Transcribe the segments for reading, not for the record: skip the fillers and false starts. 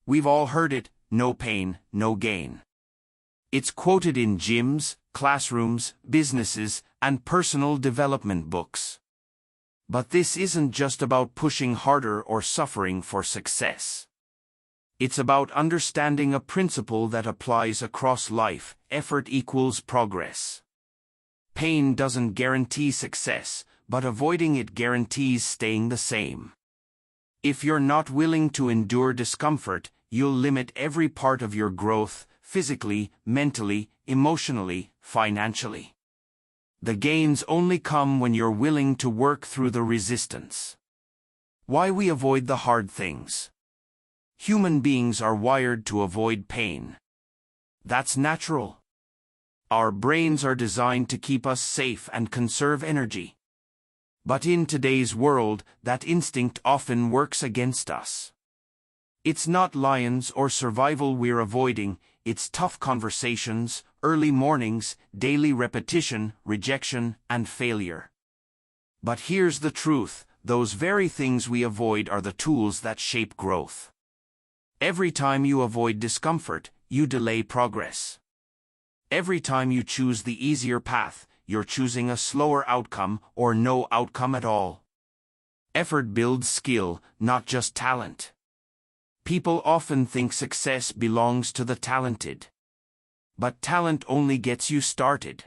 We've all heard it, no pain, no gain. It's quoted in gyms, classrooms, businesses, and personal development books. But this isn't just about pushing harder or suffering for success. It's about understanding a principle that applies across life: effort equals progress. Pain doesn't guarantee success, but avoiding it guarantees staying the same. If you're not willing to endure discomfort, you'll limit every part of your growth, physically, mentally, emotionally, financially. The gains only come when you're willing to work through the resistance. Why we avoid the hard things. Human beings are wired to avoid pain. That's natural. Our brains are designed to keep us safe and conserve energy. But in today's world, that instinct often works against us. It's not lions or survival we're avoiding, it's tough conversations, early mornings, daily repetition, rejection, and failure. But here's the truth: those very things we avoid are the tools that shape growth. Every time you avoid discomfort, you delay progress. Every time you choose the easier path, you're choosing a slower outcome or no outcome at all. Effort builds skill, not just talent. People often think success belongs to the talented. But talent only gets you started.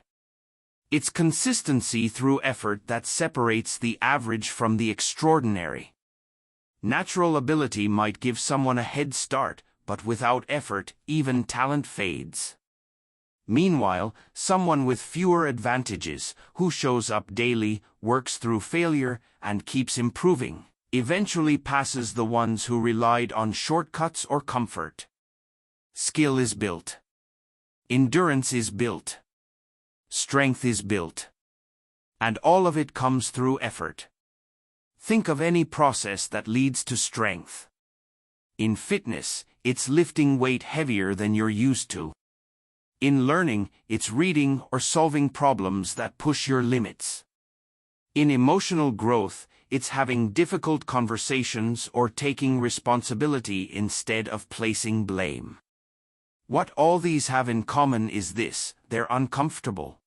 It's consistency through effort that separates the average from the extraordinary. Natural ability might give someone a head start, but without effort, even talent fades. Meanwhile, someone with fewer advantages, who shows up daily, works through failure, and keeps improving, eventually passes the ones who relied on shortcuts or comfort. Skill is built. Endurance is built. Strength is built. And all of it comes through effort. Think of any process that leads to strength. In fitness, it's lifting weight heavier than you're used to. In learning, it's reading or solving problems that push your limits. In emotional growth, it's having difficult conversations or taking responsibility instead of placing blame. What all these have in common is this: they're uncomfortable.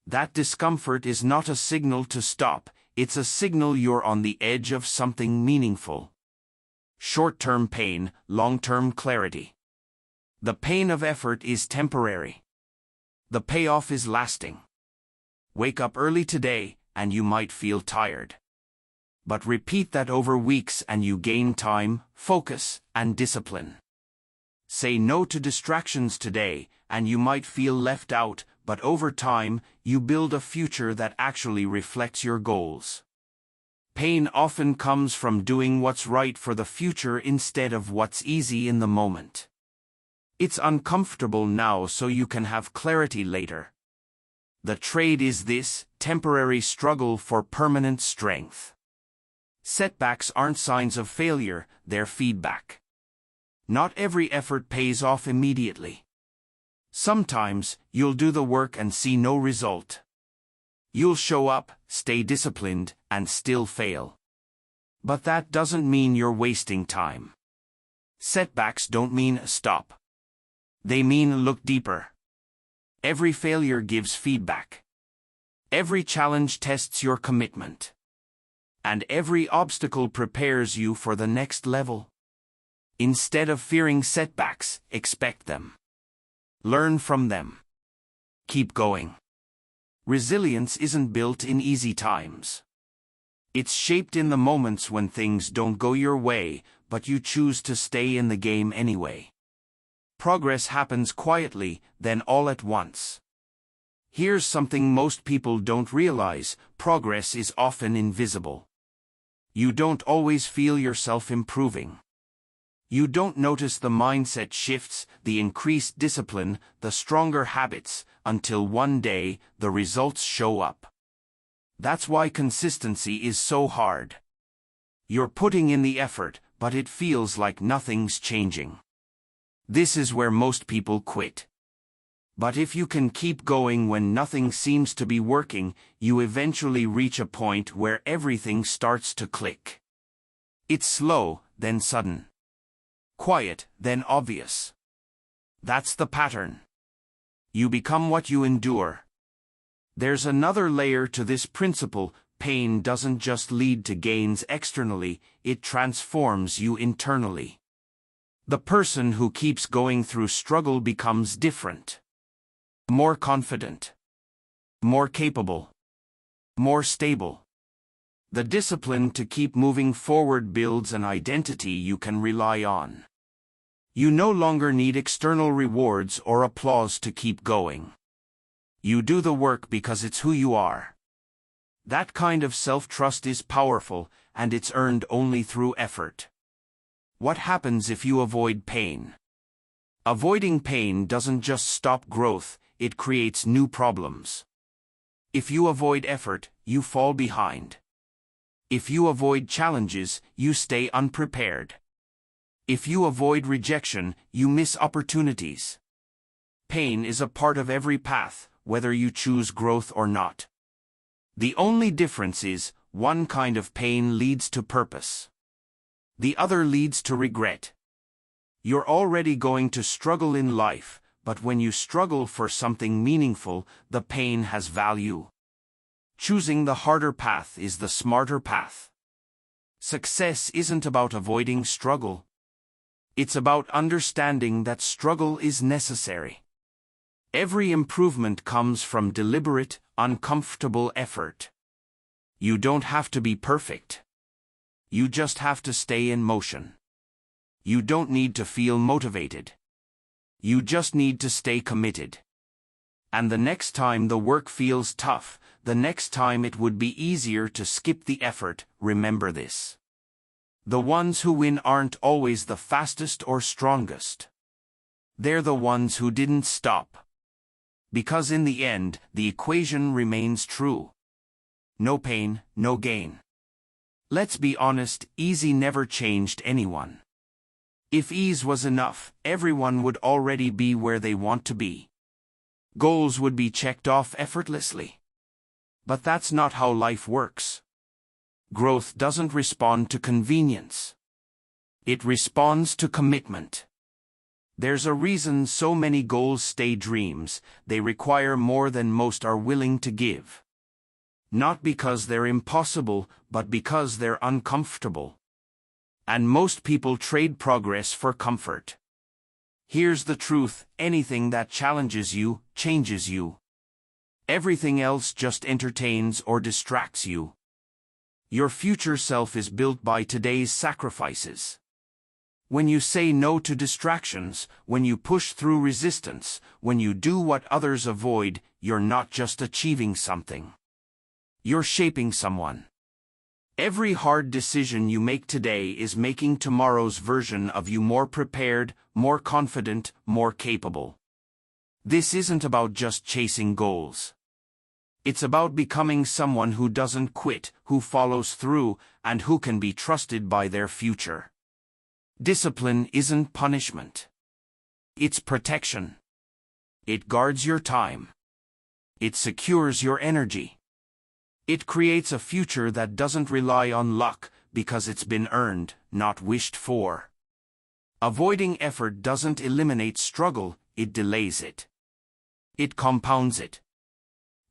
That discomfort is not a signal to stop, it's a signal you're on the edge of something meaningful. Short-term pain, long-term clarity. The pain of effort is temporary. The payoff is lasting. Wake up early today, and you might feel tired. But repeat that over weeks and you gain time, focus, and discipline. Say no to distractions today, and you might feel left out, but over time, you build a future that actually reflects your goals. Pain often comes from doing what's right for the future instead of what's easy in the moment. It's uncomfortable now so you can have clarity later. The trade is this: temporary struggle for permanent strength. Setbacks aren't signs of failure, they're feedback. Not every effort pays off immediately. Sometimes, you'll do the work and see no result. You'll show up, stay disciplined, and still fail. But that doesn't mean you're wasting time. Setbacks don't mean stop. They mean look deeper. Every failure gives feedback. Every challenge tests your commitment. And every obstacle prepares you for the next level. Instead of fearing setbacks, expect them. Learn from them. Keep going. Resilience isn't built in easy times. It's shaped in the moments when things don't go your way, but you choose to stay in the game anyway. Progress happens quietly, then all at once. Here's something most people don't realize: progress is often invisible. You don't always feel yourself improving. You don't notice the mindset shifts, the increased discipline, the stronger habits, until one day, the results show up. That's why consistency is so hard. You're putting in the effort, but it feels like nothing's changing. This is where most people quit. But if you can keep going when nothing seems to be working, you eventually reach a point where everything starts to click. It's slow, then sudden. quiet, then obvious. That's the pattern. You become what you endure. There's another layer to this principle. Pain doesn't just lead to gains externally, it transforms you internally. The person who keeps going through struggle becomes different. More confident. More capable. More stable. The discipline to keep moving forward builds an identity you can rely on. You no longer need external rewards or applause to keep going. You do the work because it's who you are. That kind of self-trust is powerful, and it's earned only through effort. What happens if you avoid pain? Avoiding pain doesn't just stop growth, it creates new problems. If you avoid effort, you fall behind. If you avoid challenges, you stay unprepared. If you avoid rejection, you miss opportunities. Pain is a part of every path, whether you choose growth or not. The only difference is, one kind of pain leads to purpose. The other leads to regret. You're already going to struggle in life, but when you struggle for something meaningful, the pain has value. Choosing the harder path is the smarter path. Success isn't about avoiding struggle. It's about understanding that struggle is necessary. Every improvement comes from deliberate, uncomfortable effort. You don't have to be perfect. You just have to stay in motion. You don't need to feel motivated. You just need to stay committed. And the next time the work feels tough, the next time it would be easier to skip the effort, remember this. The ones who win aren't always the fastest or strongest. They're the ones who didn't stop. Because in the end, the equation remains true. No pain, no gain. Let's be honest, easy never changed anyone. If ease was enough, everyone would already be where they want to be. Goals would be checked off effortlessly. But that's not how life works. Growth doesn't respond to convenience. It responds to commitment. There's a reason so many goals stay dreams, they require more than most are willing to give. Not because they're impossible, but because they're uncomfortable. And most people trade progress for comfort. Here's the truth, anything that challenges you, changes you. Everything else just entertains or distracts you. Your future self is built by today's sacrifices. When you say no to distractions, when you push through resistance, when you do what others avoid, you're not just achieving something. You're shaping someone. Every hard decision you make today is making tomorrow's version of you more prepared, more confident, more capable. This isn't about just chasing goals. It's about becoming someone who doesn't quit, who follows through, and who can be trusted by their future. Discipline isn't punishment. It's protection. It guards your time. It secures your energy. It creates a future that doesn't rely on luck because it's been earned, not wished for. Avoiding effort doesn't eliminate struggle, it delays it. It compounds it.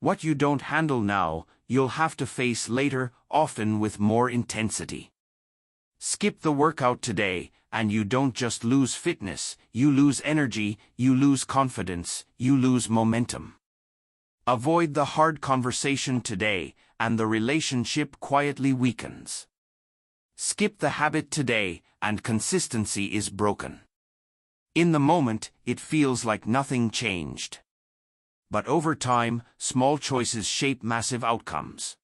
What you don't handle now, you'll have to face later, often with more intensity. Skip the workout today, and you don't just lose fitness, you lose energy, you lose confidence, you lose momentum. Avoid the hard conversation today, and the relationship quietly weakens. Skip the habit today, and consistency is broken. In the moment, it feels like nothing changed. But over time, small choices shape massive outcomes.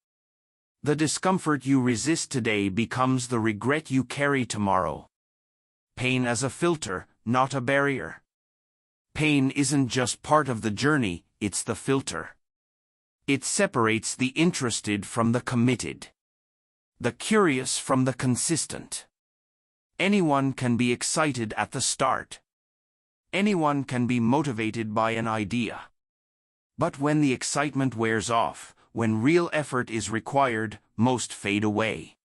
The discomfort you resist today becomes the regret you carry tomorrow. Pain as a filter, not a barrier. Pain isn't just part of the journey, it's the filter. It separates the interested from the committed. The curious from the consistent. Anyone can be excited at the start. Anyone can be motivated by an idea. But when the excitement wears off, when real effort is required, most fade away.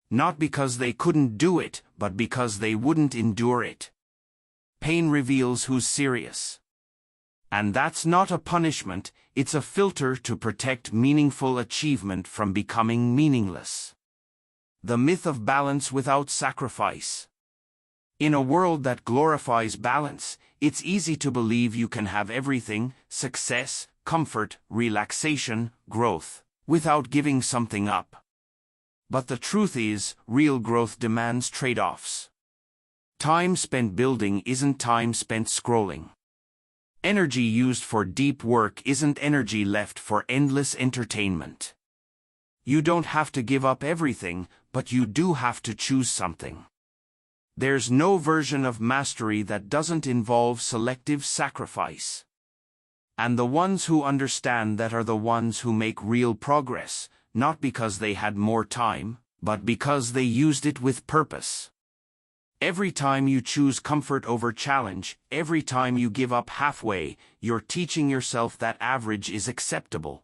Not because they couldn't do it, but because they wouldn't endure it. Pain reveals who's serious. And that's not a punishment, it's a filter to protect meaningful achievement from becoming meaningless. The myth of balance without sacrifice. In a world that glorifies balance, it's easy to believe you can have everything: success, comfort, relaxation, growth, without giving something up. But the truth is, real growth demands trade-offs. Time spent building isn't time spent scrolling. Energy used for deep work isn't energy left for endless entertainment. You don't have to give up everything, but you do have to choose something. There's no version of mastery that doesn't involve selective sacrifice. And the ones who understand that are the ones who make real progress, not because they had more time, but because they used it with purpose. Every time you choose comfort over challenge, every time you give up halfway, you're teaching yourself that average is acceptable.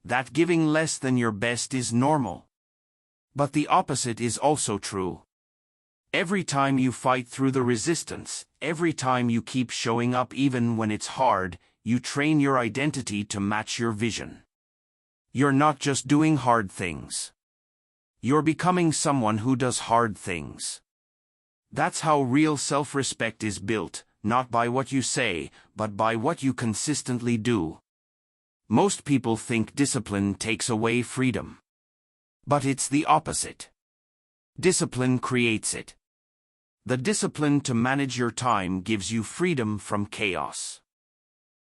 That giving less than your best is normal. But the opposite is also true. Every time you fight through the resistance, every time you keep showing up even when it's hard, you train your identity to match your vision. You're not just doing hard things. You're becoming someone who does hard things. That's how real self-respect is built, not by what you say, but by what you consistently do. Most people think discipline takes away freedom. But it's the opposite. Discipline creates it. The discipline to manage your time gives you freedom from chaos.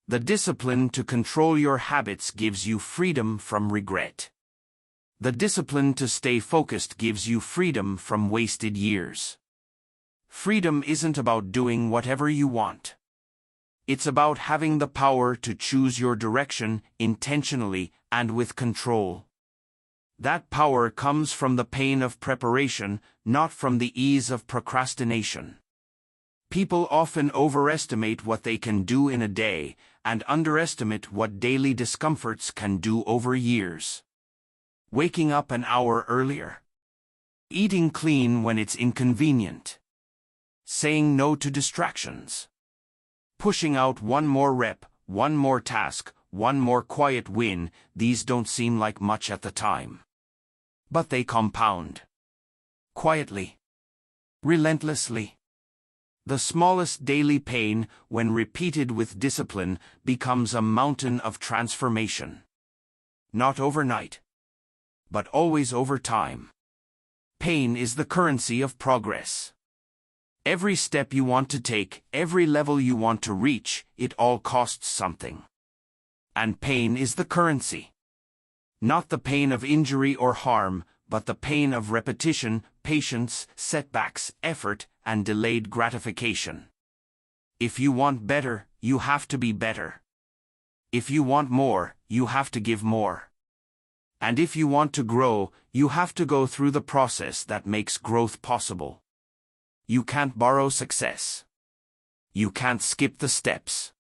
The discipline to control your habits gives you freedom from regret. The discipline to stay focused gives you freedom from wasted years. Freedom isn't about doing whatever you want. It's about having the power to choose your direction intentionally and with control. That power comes from the pain of preparation, not from the ease of procrastination. People often overestimate what they can do in a day, and underestimate what daily discomforts can do over years. Waking up an hour earlier. Eating clean when it's inconvenient. Saying no to distractions. Pushing out one more rep, one more task, one more quiet win. These don't seem like much at the time. But they compound. Quietly. Relentlessly. The smallest daily pain, when repeated with discipline, becomes a mountain of transformation. Not overnight, but always over time. Pain is the currency of progress. Every step you want to take, every level you want to reach, it all costs something. And pain is the currency. Not the pain of injury or harm, but the pain of repetition, patience, setbacks, effort, and delayed gratification. If you want better, you have to be better. If you want more, you have to give more. And if you want to grow, you have to go through the process that makes growth possible. You can't borrow success. You can't skip the steps.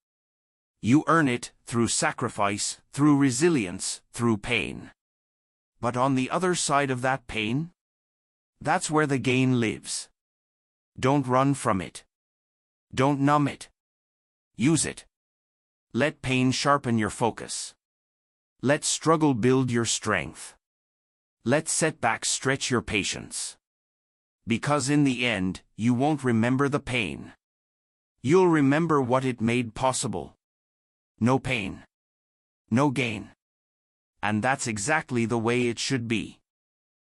You earn it through sacrifice, through resilience, through pain. But on the other side of that pain, that's where the gain lives. Don't run from it. Don't numb it. Use it. Let pain sharpen your focus. Let struggle build your strength. Let setbacks stretch your patience. Because in the end, you won't remember the pain. You'll remember what it made possible. No pain. No gain. And that's exactly the way it should be.